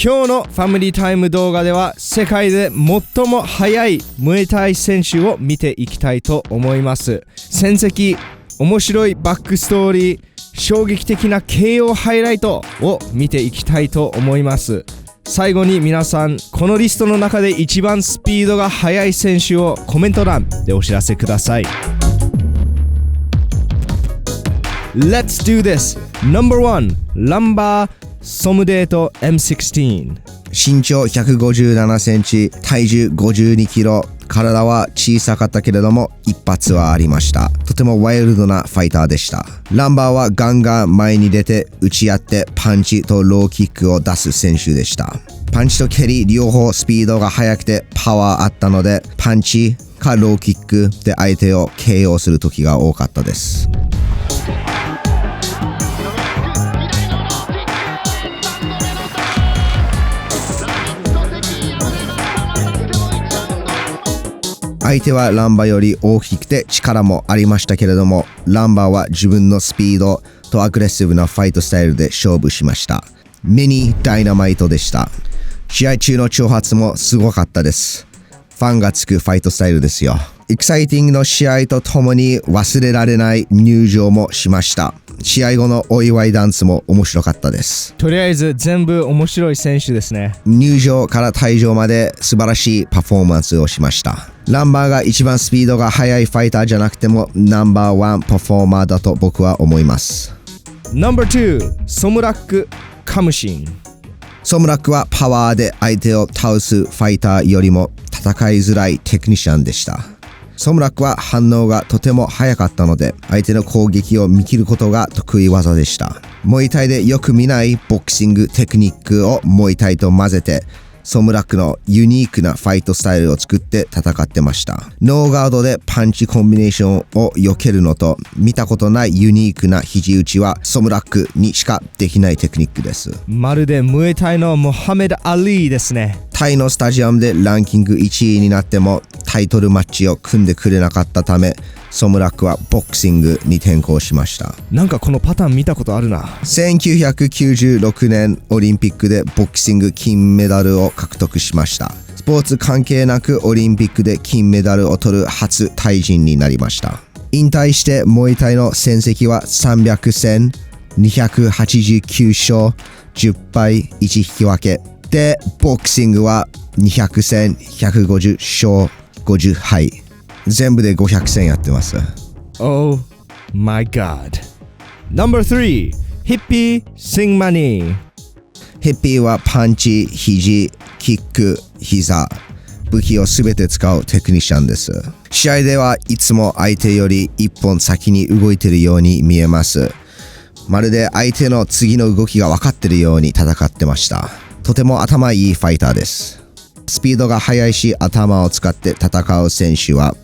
今日のファミリータイム動画では世界で最も速いムエタイ選手を見ていきたいと思います。戦績、面白いバックストーリー、衝撃的な KO ハイライトを見ていきたいと思います。最後に皆さん、このリストの中で一番スピードが速い選手をコメント欄でお知らせください。Let's do this! No.1 ランバーソムデート M16。 身長157センチ、体重52キロ、体は小さかったけれども一発はありました。とてもワイルドなファイターでした。ランバーはガンガン前に出て打ち合ってパンチとローキックを出す選手でした。パンチと蹴り両方スピードが速くてパワーあったので、パンチかローキックで相手を KO する時が多かったです。相手はランバーより大きくて力もありましたけれども、ランバーは自分のスピードとアグレッシブなファイトスタイルで勝負しました。ミニダイナマイトでした。試合中の挑発もすごかったです。ファンがつくファイトスタイルですよ。エキサイティングの試合とともに忘れられない入場もしました。試合後のお祝いダンスも面白かったです。とりあえず全部面白い選手ですね。入場から退場まで素晴らしいパフォーマンスをしました。ランバーが一番スピードが速いファイターじゃなくてもナンバーワンパフォーマーだと僕は思います。No.2 ソムラック・カムシン。ソムラックはパワーで相手を倒すファイターよりも戦いづらいテクニシャンでした。ソムラックは反応がとても速かったので、相手の攻撃を見切ることが得意技でした。モイタイでよく見ないボクシングテクニックをモイタイと混ぜて、ソムラックのユニークなファイトスタイルを作って戦ってました。ノーガードでパンチコンビネーションを避けるのと、見たことないユニークな肘打ちはソムラックにしかできないテクニックです。まるでムエタイのモハメド・アリーですね。タイのスタジアムでランキング1位になってもタイトルマッチを組んでくれなかったため、ソムラックはボクシングに転向しました。なんかこのパターン見たことあるな。1996年オリンピックでボクシング金メダルを獲得しました。スポーツ関係なくオリンピックで金メダルを取る初タイ人になりました。引退してモイタイの戦績は300戦289勝10敗1引き分けで、ボクシングは200戦150勝50敗、全部で500戦やってます。 Oh my god。 No.3 ヒッピー・シンマニー。ヒッピーはパンチ、肘、キック、膝、武器をすべて使うテクニシャンです。試合ではいつも相手より一本先に動いているように見えます。まるで相手の次の動きが分かっているように戦ってました。とても頭いいファイターです。スピードが速いし頭を使って戦う選手は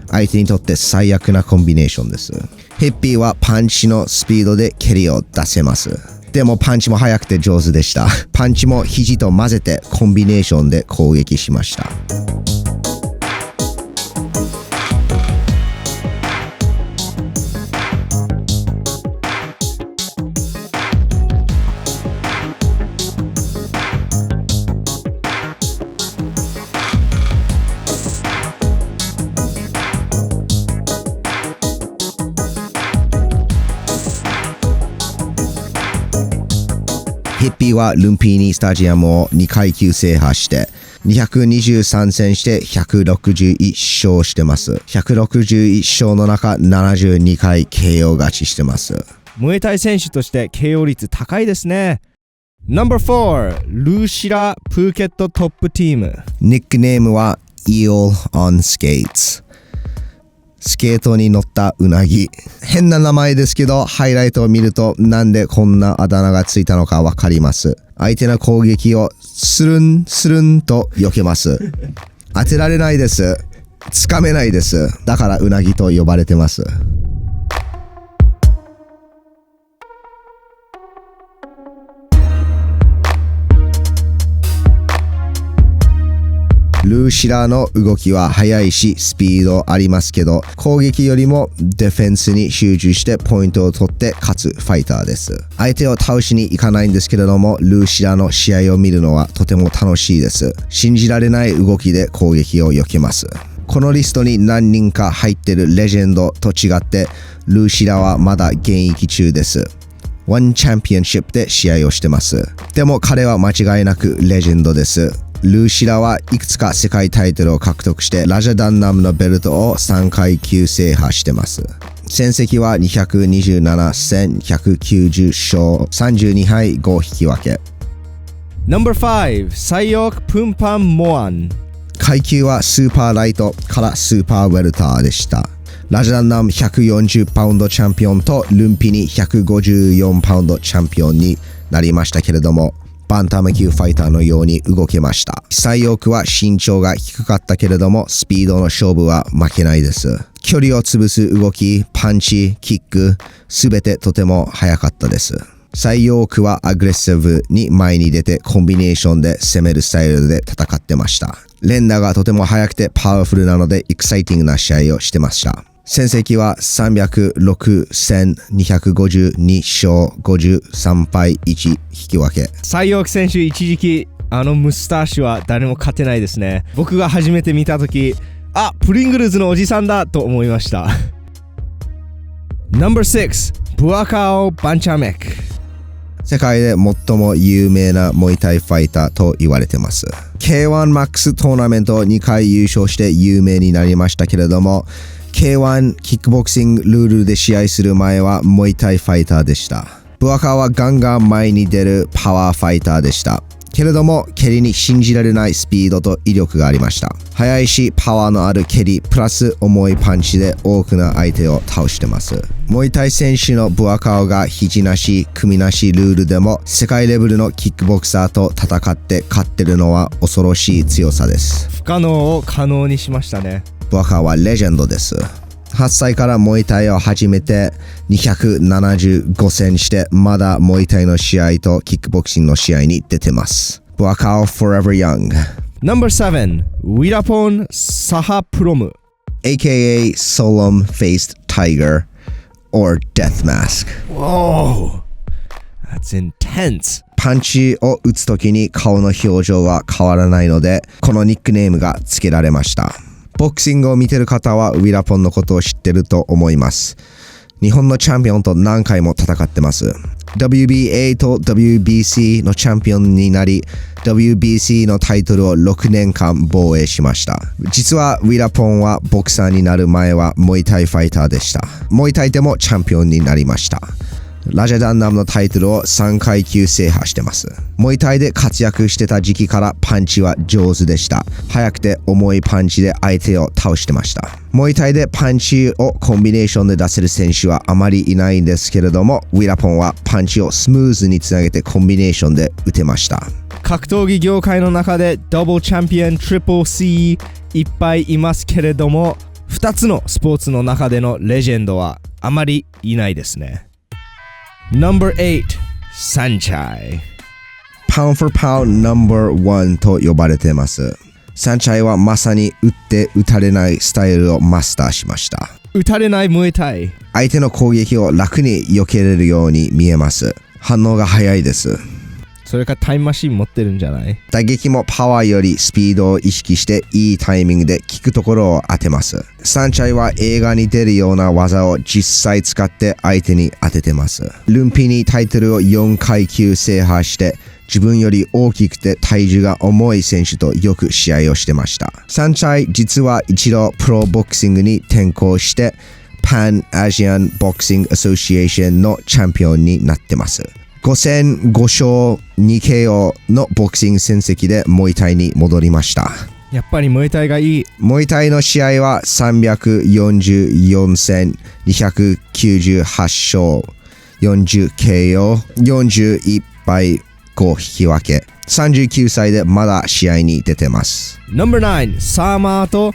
相手にとって最悪なコンビネーションです。ヒッピーはパンチのスピードで蹴りを出せます。でもパンチも速くて上手でした。パンチも肘と混ぜてコンビネーションで攻撃しました。ヒッピーはルンピーニスタジアムを2階級制覇して223戦して161勝してます。161勝の中72回 KO 勝ちしてます。ムエタイ選手として KO 率高いですね。No.4 ルーシラ・プーケットトップチーム。ニックネームは Eel on Skates。スケートに乗ったうなぎ。変な名前ですけど、ハイライトを見るとなんでこんなあだ名がついたのかわかります。相手の攻撃をスルンスルンと避けます。当てられないです。つかめないです。だからうなぎと呼ばれてます。ルーシラーの動きは速いしスピードありますけど、攻撃よりもディフェンスに集中してポイントを取って勝つファイターです。相手を倒しに行かないんですけれども、ルーシラーの試合を見るのはとても楽しいです。信じられない動きで攻撃を避けます。このリストに何人か入ってるレジェンドと違って、ルーシラーはまだ現役中です。One Championship で試合をしてます。でも彼は間違いなくレジェンドです。ルーシラはいくつか世界タイトルを獲得して、ラジャダンナムのベルトを3階級制覇してます。戦績は227戦190勝32敗5引き分け。No.5 サイヨーク・プンパン・モアン。階級はスーパーライトからスーパーウェルターでした。ラジャダンナム140パウンドチャンピオンとルンピニ154パウンドチャンピオンになりましたけれども、バンタム級ファイターのように動けました。サイヨークは身長が低かったけれども、スピードの勝負は負けないです。距離を潰す動き、パンチ、キック、すべてとても速かったです。サイヨークはアグレッシブに前に出てコンビネーションで攻めるスタイルで戦ってました。連打がとても速くてパワフルなのでエキサイティングな試合をしてました。戦績は306戦252勝53敗1引き分け。サイヨーク選手、一時期ムスターシュは誰も勝てないですね。僕が初めて見たとき、あ、プリングルズのおじさんだと思いました。No.6 ブアカオ・バンチャメク。世界で最も有名なモイタイファイターと言われてます。K1 マックストーナメント2回優勝して有名になりましたけれども、K1 キックボクシングルールで試合する前はモイタイファイターでした。ブアカはガンガン前に出るパワーファイターでした。けれども蹴りに信じられないスピードと威力がありました。速いしパワーのある蹴りプラス重いパンチで多くの相手を倒してます。モイタイ選手のブアカオが肘なし組なしルールでも世界レベルのキックボクサーと戦って勝ってるのは恐ろしい強さです。不可能を可能にしましたね。ブアカオはレジェンドです。8歳からモイタイを始めて275戦してまだモイタイの試合とキックボクシングの試合に出てます。ブアカオ Forever Young。 No.7 ウィラポン・サハプロム AKA Solemn Faced Tiger or Death Mask。 Whoa, that's intense。 パンチを打つときに顔の表情は変わらないのでこのニックネームが付けられました。ボクシングを見てる方はウィラポンのことを知ってると思います。日本のチャンピオンと何回も戦ってます。WBA と WBC のチャンピオンになり WBC のタイトルを6年間防衛しました。実はウィラポンはボクサーになる前はモイタイファイターでした。モイタイでもチャンピオンになりました。ラジャダンナムのタイトルを3階級制覇してます。モイタイで活躍してた時期からパンチは上手でした。速くて重いパンチで相手を倒してました。モイタイでパンチをコンビネーションで出せる選手はあまりいないんですけれども、ウィラポンはパンチをスムーズにつなげてコンビネーションで打てました。格闘技業界の中でダブルチャンピオン、トリプル C いっぱいいますけれども、2つのスポーツの中でのレジェンドはあまりいないですね。No.8 サンチャイ。パウンド・フォー・パウンド No.1 と呼ばれています。サンチャイはまさに打って打たれないスタイルをマスターしました。打たれないムエタイ。相手の攻撃を楽に避けれるように見えます。反応が早いです。それかタイムマシン持ってるんじゃない？打撃もパワーよりスピードを意識していいタイミングで効くところを当てます。サンチャイは映画に出るような技を実際使って相手に当ててます。ルンピにタイトルを4階級制覇して自分より大きくて体重が重い選手とよく試合をしてました。サンチャイ実は一度プロボクシングに転向してPan Asian Boxing Association のチャンピオンになってます。5戦5勝2 KO のボクシング戦績でモイタイに戻りました。やっぱりモイタイがいい。モイタイの試合は344戦298勝40 KO 41敗5引き分け。39歳でまだ試合に出てます。No.9 サーマーと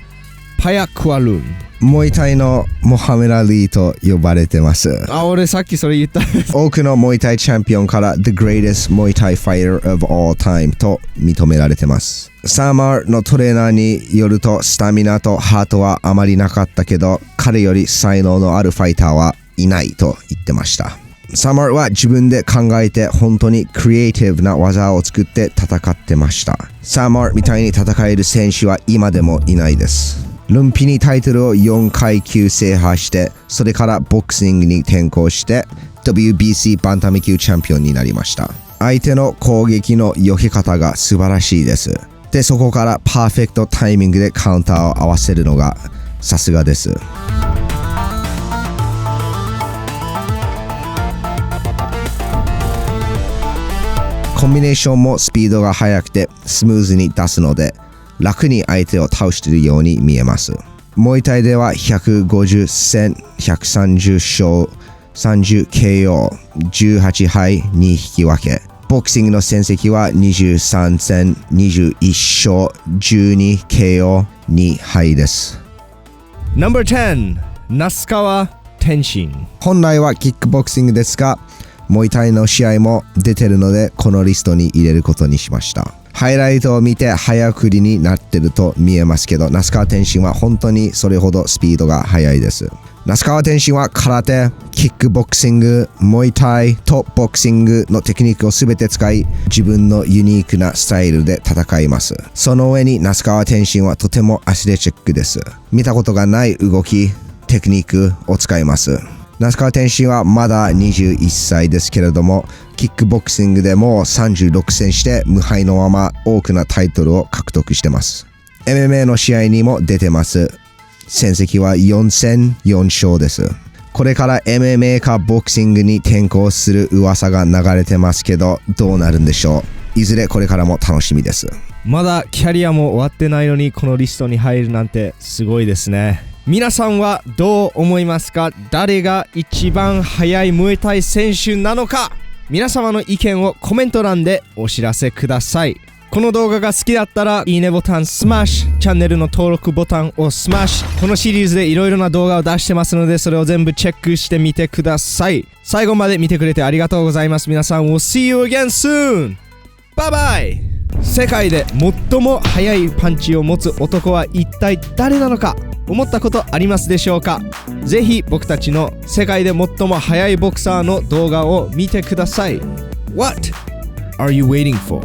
パヤクワルン。モイタイのモハメド・アリーと呼ばれてます。俺さっきそれ言った。多くのモイタイチャンピオンから The greatest モイタイファイター of all time と認められてます。サーマーのトレーナーによると、スタミナとハートはあまりなかったけど、彼より才能のあるファイターはいないと言ってました。サーマーは自分で考えて本当にクリエイティブな技を作って戦ってました。サーマーみたいに戦える選手は今でもいないです。ルンピニタイトルを4階級制覇して、それからボクシングに転向して WBC バンタム級チャンピオンになりました。相手の攻撃の避け方が素晴らしいです。で、そこからパーフェクトタイミングでカウンターを合わせるのがさすがです。コンビネーションもスピードが速くてスムーズに出すので、楽に相手を倒しているように見えます。モイタイでは150戦130勝30 KO 18敗2引き分け。ボクシングの戦績は23戦21勝12 KO 2敗です。No.10 那須川天心。本来はキックボクシングですが、モイタイの試合も出てるので、このリストに入れることにしました。ハイライトを見て早送りになってると見えますけど、那須川天心は本当にそれほどスピードが速いです。那須川天心は空手、キックボクシング、モイタイとボクシングのテクニックをすべて使い、自分のユニークなスタイルで戦います。その上に那須川天心はとてもアスレチックです。見たことがない動き、テクニックを使います。那須川天心はまだ21歳ですけれども、キックボクシングでも36戦して無敗のまま多くのタイトルを獲得してます。MMA の試合にも出てます。戦績は4戦4勝です。これから MMA かボクシングに転向する噂が流れてますけど、どうなるんでしょう。いずれこれからも楽しみです。まだキャリアも終わってないのにこのリストに入るなんてすごいですね。皆さんはどう思いますか？誰が一番速いムエタイ選手なのか？皆様の意見をコメント欄でお知らせください。この動画が好きだったらいいねボタンスマッシュ、チャンネルの登録ボタンをスマッシュ。このシリーズでいろいろな動画を出してますので、それを全部チェックしてみてください。最後まで見てくれてありがとうございます。皆さん We'll see you again soon! バイバイ。世界で最も速いパンチを持つ男は一体誰なのか思ったことありますでしょうか？ぜひ僕たちの世界で最も速いボクサーの動画を見てください。What are you waiting for?